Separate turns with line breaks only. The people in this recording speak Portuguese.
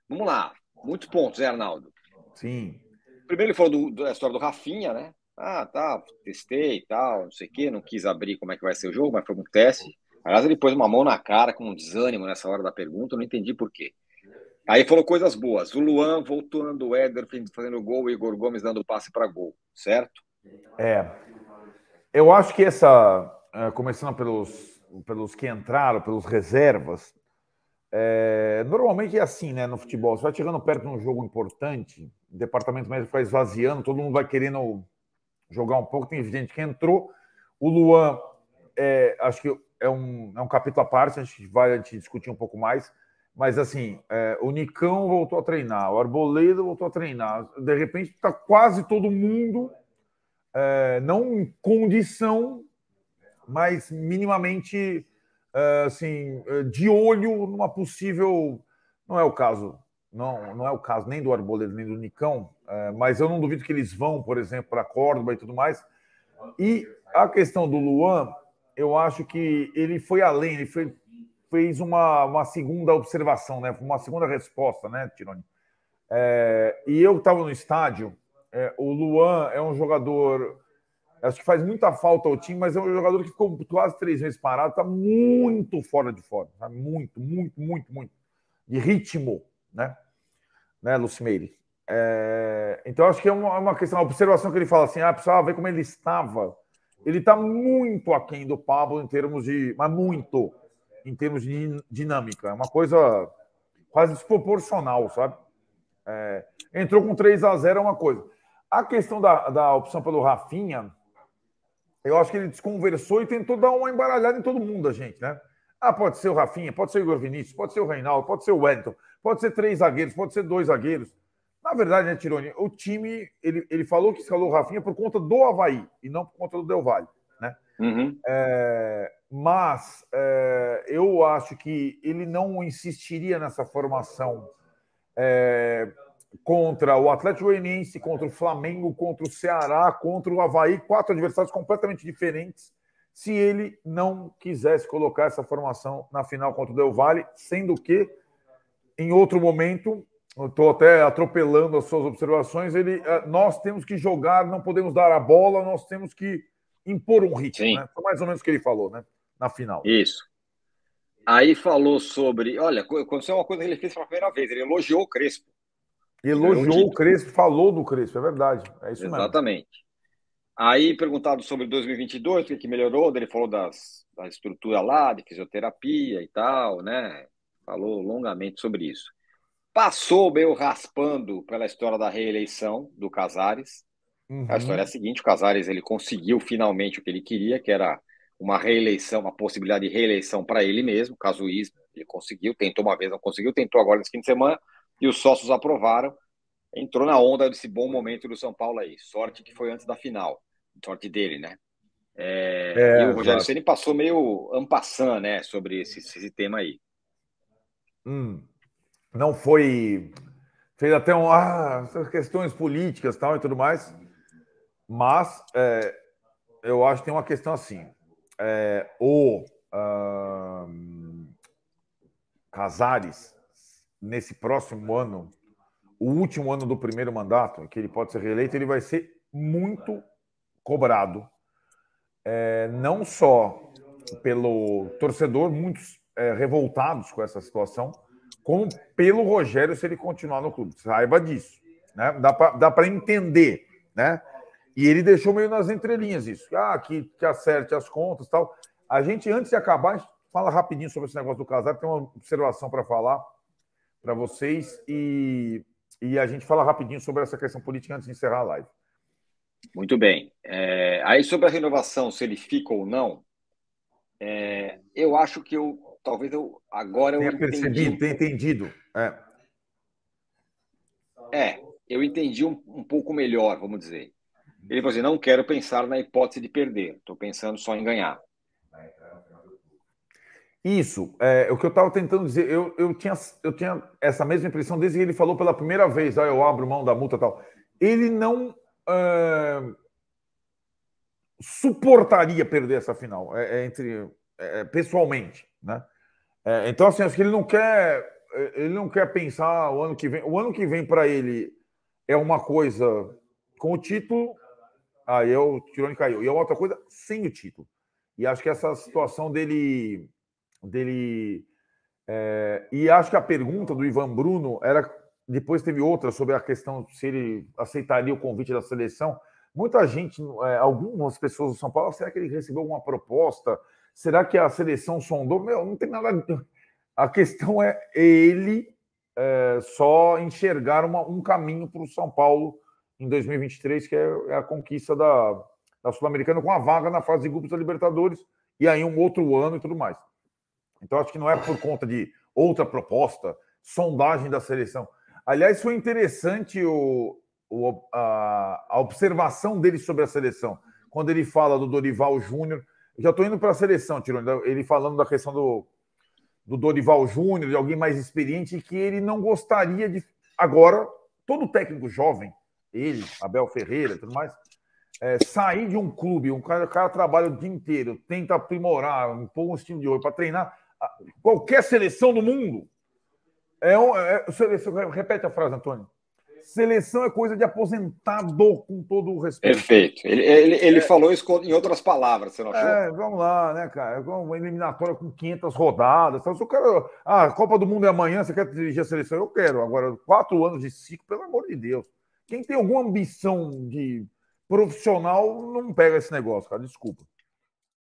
Vamos lá. Muitos pontos, né, Arnaldo?
Sim.
Primeiro ele falou da história do Rafinha, né? Ah, tá, testei e tal, não sei o quê, não quis abrir como é que vai ser o jogo, mas foi um teste. Aliás, ele pôs uma mão na cara com um desânimo nessa hora da pergunta, eu não entendi por quê. Aí falou coisas boas. O Luan voltando, o Éder fazendo gol, o Igor Gomes dando passe para gol, certo?
É. Eu acho que essa, começando pelos que entraram, pelos reservas, normalmente é assim, né, no futebol. Você vai chegando perto de um jogo importante, o departamento médico vai esvaziando, todo mundo vai querendo jogar um pouco. Tem gente que entrou. O Luan, acho que é um capítulo à parte, a gente discutir um pouco mais. Mas, assim, o Nicão voltou a treinar, o Arboleda voltou a treinar. De repente, está quase todo mundo, não em condição, mas minimamente assim, de olho numa possível. Não é o caso, não é o caso nem do Arboleda nem do Nicão, mas eu não duvido que eles vão, por exemplo, para Córdoba e tudo mais. E a questão do Luan, eu acho que ele foi além, fez uma segunda observação, né? Uma segunda resposta, né, Tironi? E eu estava no estádio, o Luan é um jogador. Acho que faz muita falta ao time, mas é um jogador que ficou quase 3 meses parado, está muito fora de forma. Tá? Muito, muito, muito, muito. De ritmo, né Lucimeire? Então, acho que é uma questão, uma observação que ele fala assim: precisava ver como ele estava. Ele está muito aquém do Pablo em termos de. Mas muito, em termos de dinâmica. É uma coisa quase desproporcional, sabe? Entrou com 3-0 é uma coisa. A questão da opção pelo Rafinha, eu acho que ele desconversou e tentou dar uma embaralhada em todo mundo, a gente, né? Pode ser o Rafinha, pode ser o Igor Vinícius, pode ser o Reinaldo, pode ser o Wellington, pode ser 3 zagueiros, pode ser 2 zagueiros. Na verdade, né, Tironi, o time, ele falou que escalou o Rafinha por conta do Havaí e não por conta do Del Valle, né?
Uhum.
Mas eu acho que ele não insistiria nessa formação contra o Atlético Goianiense, contra o Flamengo, contra o Ceará, contra o Havaí, 4 adversários completamente diferentes, se ele não quisesse colocar essa formação na final contra o Del Valle, sendo que, em outro momento, estou até atropelando as suas observações, nós temos que jogar, não podemos dar a bola, nós temos que impor um ritmo,
Sim,
né? Foi mais ou menos o que ele falou, né? Na final.
isso. Aí falou sobre. Olha, aconteceu uma coisa que ele fez pela primeira vez. Ele elogiou o Crespo, que ganhou o
Elogiou o
título.
Crespo, falou do Crespo, é verdade. É isso mesmo.
Exatamente. Aí, perguntado sobre 2022, o que que melhorou, ele falou da estrutura lá, de fisioterapia e tal, né? Falou longamente sobre isso. Passou meio raspando pela história da reeleição do Casares. A história é a
Uhum.
seguinte: o Casares ele conseguiu finalmente o que ele queria, que era uma reeleição, uma possibilidade de reeleição para ele mesmo, casuísmo. Ele conseguiu, tentou uma vez, não conseguiu, tentou agora nesse fim de semana, e os sócios aprovaram. Entrou na onda desse bom momento do São Paulo aí. Sorte que foi antes da final. Sorte dele, né? E o Rogério
Exato.
Ceni passou meio en passant, né, sobre esse tema aí.
Hum. Não foi. Fez até essas questões políticas tal, e tudo mais, mas eu acho que tem uma questão assim. O Casares, nesse próximo ano, o último ano do primeiro mandato, que ele pode ser reeleito, ele vai ser muito cobrado, não só pelo torcedor, muitos revoltados com essa situação, como pelo Rogério se ele continuar no clube. Saiba disso. Né? Dá para entender. Né? E ele deixou meio nas entrelinhas isso. Que acerte as contas e tal. A gente, antes de acabar, a gente fala rapidinho sobre esse negócio do casado. Tem uma observação para falar para vocês e a gente fala rapidinho sobre essa questão política antes de encerrar a live.
Muito bem. Aí sobre a renovação, se ele fica ou não, eu acho que talvez agora eu
Tenha
entendi
percebido,
um
tenha
pouco.
entendido.
Eu entendi um pouco melhor, vamos dizer. Ele falou assim: não quero pensar na hipótese de perder, estou pensando só em ganhar.
Isso, o que eu estava tentando dizer, eu tinha essa mesma impressão desde que ele falou pela primeira vez, eu abro mão da multa e tal. Ele não suportaria perder essa final, pessoalmente, né? Então, assim, acho que ele não quer ele não quer pensar o ano que vem. O ano que vem para ele é uma coisa com o título, aí o Tirone caiu. E é outra coisa sem o título. E acho que essa situação dele e acho que a pergunta do Ivan Bruno era. Depois teve outra sobre a questão se ele aceitaria o convite da seleção. Muita gente, algumas pessoas do São Paulo, será que ele recebeu alguma proposta? Será que a seleção sondou? Meu, não tem nada. A questão é ele só enxergar um caminho para o São Paulo em 2023, que é a conquista da Sul-Americana com a vaga na fase de grupos da Libertadores e aí um outro ano e tudo mais. Então, acho que não é por conta de outra proposta, sondagem da seleção. Aliás, foi interessante a observação dele sobre a seleção. Quando ele fala do Dorival Júnior, já estou indo para a seleção, Tirone, ele falando da questão do Dorival Júnior, de alguém mais experiente, que ele não gostaria de. Agora, todo técnico jovem, ele, Abel Ferreira e tudo mais, sair de um clube, o cara trabalha o dia inteiro, tenta aprimorar, impor um estilo de jogo para treinar qualquer seleção do mundo. Seleção, repete a frase, Antônio. Seleção é coisa de aposentado, com todo o respeito.
Perfeito. Ele falou isso em outras palavras, você não achou?
Vamos lá, né, cara? Uma eliminatória com 500 rodadas. Se o cara. A Copa do Mundo é amanhã, você quer dirigir a seleção? Eu quero. Agora, 4 anos de ciclo, pelo amor de Deus. Quem tem alguma ambição de profissional não pega esse negócio, cara. Desculpa.